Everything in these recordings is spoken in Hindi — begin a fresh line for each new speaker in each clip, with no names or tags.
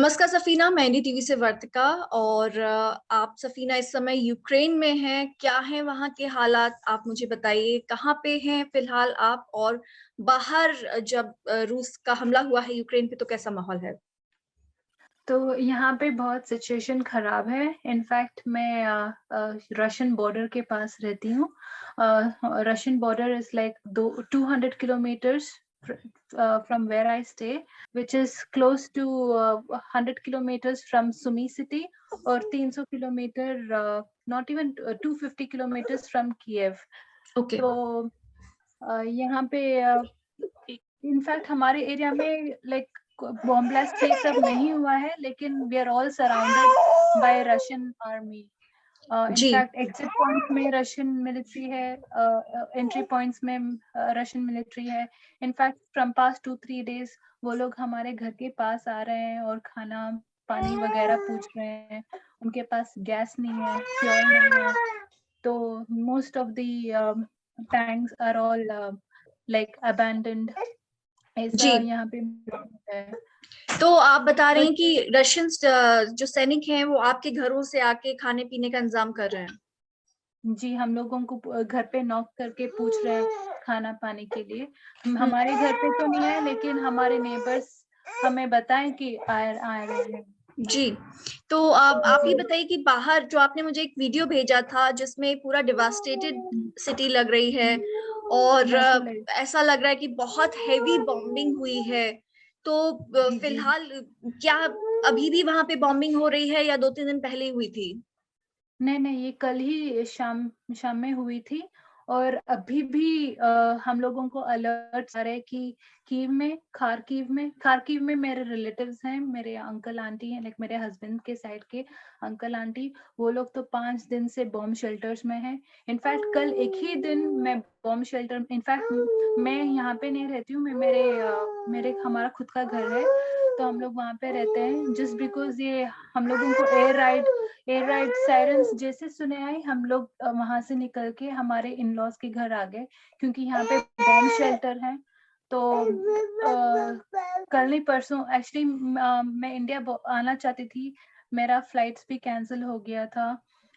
नमस्कार सफीना, मैं टीवी से वर्तिका। और आप सफीना इस समय यूक्रेन में हैं। क्या हैं वहाँ के हालात, आप मुझे बताइए। कहाँ पे हैं फिलहाल आप? और बाहर जब रूस का हमला हुआ है यूक्रेन पे तो कैसा माहौल है?
तो यहाँ पे बहुत सिचुएशन खराब है। इनफैक्ट मैं रशियन बॉर्डर के पास रहती हूँ। Russian border is like 200 kilometres from where I stay, which is close to 100 kilometers from Sumy city और 300 kilometre not even 250 kilometers from Kiev।
Okay.
तो यहाँ पे इनफैक्ट हमारे एरिया में लाइक बॉम्ब ब्लास्ट ये सब नहीं हुआ है, लेकिन we are all surrounded by Russian army.
जी।
इनफैक्ट एग्जिट पॉइंट में रशियन मिलिट्री है, एंट्री पॉइंट्स में रशियन मिलिट्री है। इनफैक्ट फ्रॉम पास्ट 2-3 डेज वो लोग हमारे घर के पास आ रहे हैं और खाना पानी वगैरह पूछ रहे हैं। उनके पास गैस नहीं है, फ्यूल नहीं है। तो most of the tanks are all like abandoned. ऐसा
जी,
यहाँ पे है।
तो आप बता रहे
बट
हैं कि रशियन जो सैनिक हैं वो आपके घरों से आके खाने पीने का इंतजाम कर रहे हैं।
जी, हम लोगों को घर पे नॉक करके पूछ रहे हैं खाना पाने के लिए।
हम्म।
हमारे घर पे तो नहीं है, लेकिन हमारे नेबर्स हमें बताएं कि आ रहे हैं।
जी, तो आप ये
जी,
बताइए कि बाहर जो आपने मुझे एक वीडियो भेजा था जिसमें पूरा डिवास्टेटेड सिटी लग रही है और
नेचुरल।
ऐसा लग रहा है कि बहुत हेवी बॉम्बिंग हुई है। तो
जी, जी।
फिलहाल क्या अभी भी वहां पे बॉम्बिंग हो रही है या 2-3 दिन पहले हुई थी?
नहीं, नहीं, ये कल ही शाम शाम में हुई थी। और अभी भी हम लोगों को अलर्ट्स आ रहे हैं कि खार्किव में मेरे रिलेटिव्स हैं, मेरे अंकल आंटी हैं, लाइक मेरे हस्बैंड के साइड के अंकल आंटी। वो लोग तो 5 दिन से बॉम्ब शेल्टर्स में हैं। इनफैक्ट कल एक ही दिन मैं बॉम्ब शेल्टर इनफैक्ट मैं यहाँ पे नहीं रहती हूँ, मैं मेरे हमारा खुद का घर है, तो हम लोग वहाँ पे रहते हैं। जस्ट बिकॉज़ ये हम लोगों को एयर राइड सायरन्स जैसे सुने आए, हम लोग वहां से निकल के हमारे इन लॉज के घर आ गए, क्योंकि यहाँ पे बॉम्ब शेल्टर है। तो कल नहीं परसों एक्चुअली मैं इंडिया आना चाहती थी। मेरा फ्लाइट्स भी कैंसिल हो गया था।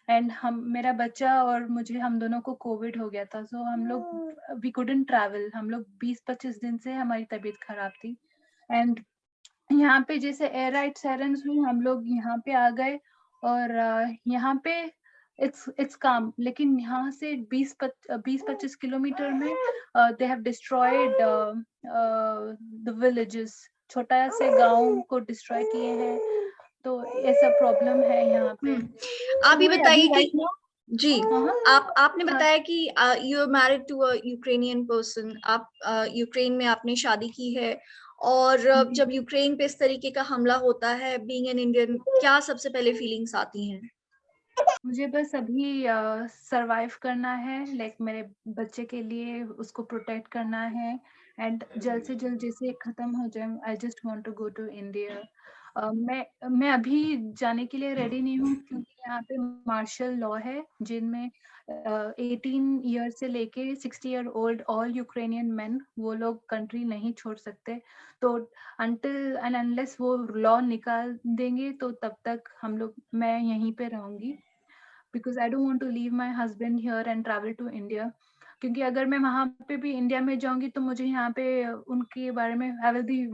एंड हम मेरा बच्चा और मुझे हम दोनों को कोविड हो गया था, सो हम लोग वी कुडंट ट्रैवल। हम लोग 20-25 दिन से हमारी तबीयत खराब थी। एंड यहाँ पे जैसे एयर राइड सायरन्स हुई, हम लोग यहाँ पे आ गए। और यहाँ पे इट्स काम, लेकिन यहाँ से 20-25 किलोमीटर में they have destroyed the villages. छोटा से गांव को डिस्ट्रॉय किए हैं। तो ऐसा प्रॉब्लम है यहाँ पे।
आप ये
हुए अभी
बताइए कि
राइट नाउ।
जी,
हाँ,
आपने
हाँ।
बताया कि you are married to a Ukrainian person. आप यूक्रेन में आपने शादी की है। और
जी,
जब यूक्रेन पे इस तरीके का हमला होता है, बीइंग एन इंडियन, क्या सबसे पहले फीलिंग्स आती हैं?
मुझे बस अभी सरवाइव करना है, लाइक मेरे बच्चे के लिए उसको प्रोटेक्ट करना है। एंड जल्द से जल्द जैसे खत्म हो जाए, I just want to go to India. मैं अभी जाने के लिए रेडी नहीं हूँ, क्योंकि यहाँ पे मार्शल लॉ है, जिनमें 18 ईयर से लेके 60 year old all Ukrainian man वो लोग कंट्री नहीं छोड़ सकते। तो अनटिल एंड अनलेस वो लॉ निकाल देंगे, तो तब तक मैं यहीं पे रहूंगी। Because I don't want to leave my husband here and travel to India. क्योंकि अगर मैं वहां पे भी इंडिया में जाऊंगी, तो मुझे यहाँ पे उनके बारे में I will be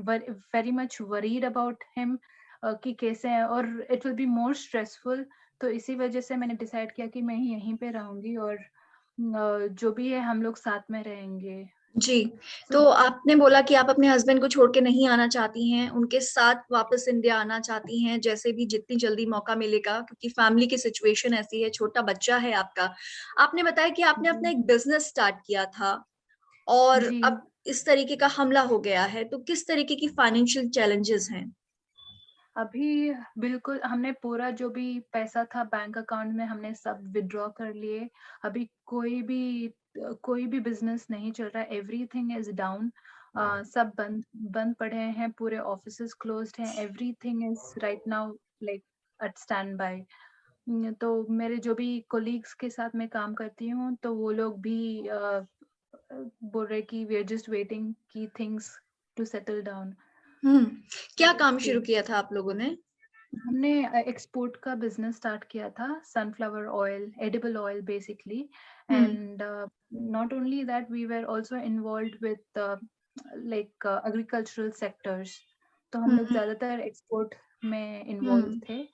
very much worried about him कि कैसे हैं, और it will be more stressful. तो इसी वजह से मैंने डिसाइड किया कि मैं यहीं पे रहूंगी, और जो भी है हम लोग साथ में रहेंगे।
जी,
सो
तो आपने बोला कि आप अपने हस्बैंड को छोड़ के नहीं आना चाहती हैं, उनके साथ वापस इंडिया आना चाहती हैं जैसे भी, जितनी जल्दी मौका मिलेगा, क्योंकि फैमिली की सिचुएशन ऐसी है, छोटा बच्चा है आपका। आपने बताया कि आपने
जी,
अपना एक बिजनेस स्टार्ट किया था और
जी।
अब इस तरीके का हमला हो गया है, तो किस तरीके की फाइनेंशियल चैलेंजेस हैं?
अभी बिल्कुल हमने पूरा जो भी पैसा था बैंक अकाउंट में, हमने सब विड्रॉ कर लिए। अभी कोई भी बिजनेस नहीं चल रहा है, एवरीथिंग इज डाउन। सब बंद बंद पड़े हैं, पूरे ऑफिसेस क्लोज्ड हैं, everything is right now like at standby. तो मेरे जो भी कोलीग्स के साथ मैं काम करती हूँ, तो वो लोग भी बोल रहे कि वी आर जस्ट वेटिंग कि थिंग्स टू सेटल डाउन।
क्या काम
इसलिए
शुरू किया था आप लोगों ने?
हमने एक्सपोर्ट का बिजनेस स्टार्ट किया था, sunflower oil, edible oil basically.
Hmm.
And not only that, we were also involved with like agricultural sectors. तो हम लोग
हम्म।
ज्यादातर एक्सपोर्ट में इन्वॉल्व
हम्म।
थे।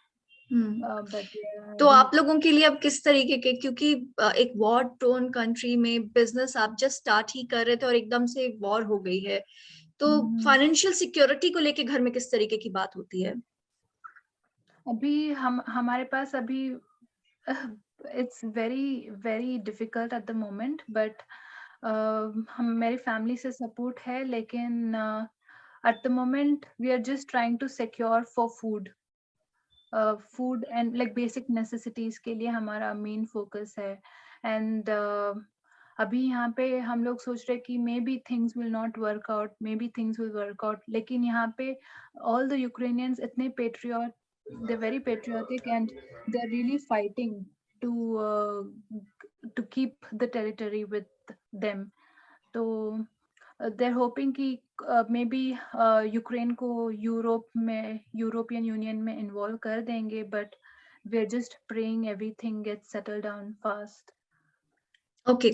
हम्म।
बट
तो
अभी
आप लोगों के लिए अब किस तरीके के, क्योंकि एक वॉर टोन कंट्री में बिजनेस आप जस्ट स्टार्ट ही कर रहे थे और एकदम से वॉर हो गई है, तो
हम्म,
फाइनेंशियल सिक्योरिटी को लेके घर में किस तरीके की बात होती है?
अभी हम हमारे पास अभी it's very very difficult at the moment, but हम मेरी फैमिली से सपोर्ट है, लेकिन at the moment we are just trying to secure for food and like basic necessities के लिए हमारा मेन फोकस है। एंड अभी यहाँ पे हम लोग सोच रहे कि maybe things will not work out, maybe things will work out, लेकिन यहाँ पे ऑल द यूक्रेनियंस इतने patriot, they very patriotic and they are really fighting to to keep the territory with them. तो दे आर होपिंग कि मे बी यूक्रेन को यूरोपियन यूनियन में इन्वॉल्व कर देंगे, but we are just praying everything gets settle down fast.
Okay,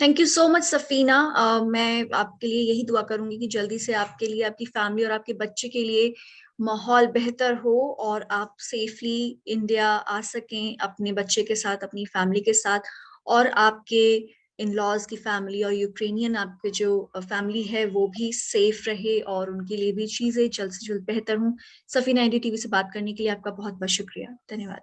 thank you so much Safina. मैं आपके लिए यही दुआ करूंगी कि जल्दी से आपके लिए, आपकी फैमिली और आपके बच्चे के लिए माहौल बेहतर हो और आप सेफली इंडिया आ सकें अपने बच्चे के साथ, अपनी फैमिली के साथ, और आपके इन लॉज की फैमिली और यूक्रेनियन आपके जो फैमिली है वो भी सेफ रहे और उनके लिए भी चीजें जल्द से जल्द बेहतर हों। सफीना, एनडीटीवी से बात करने के लिए आपका बहुत बहुत शुक्रिया, धन्यवाद।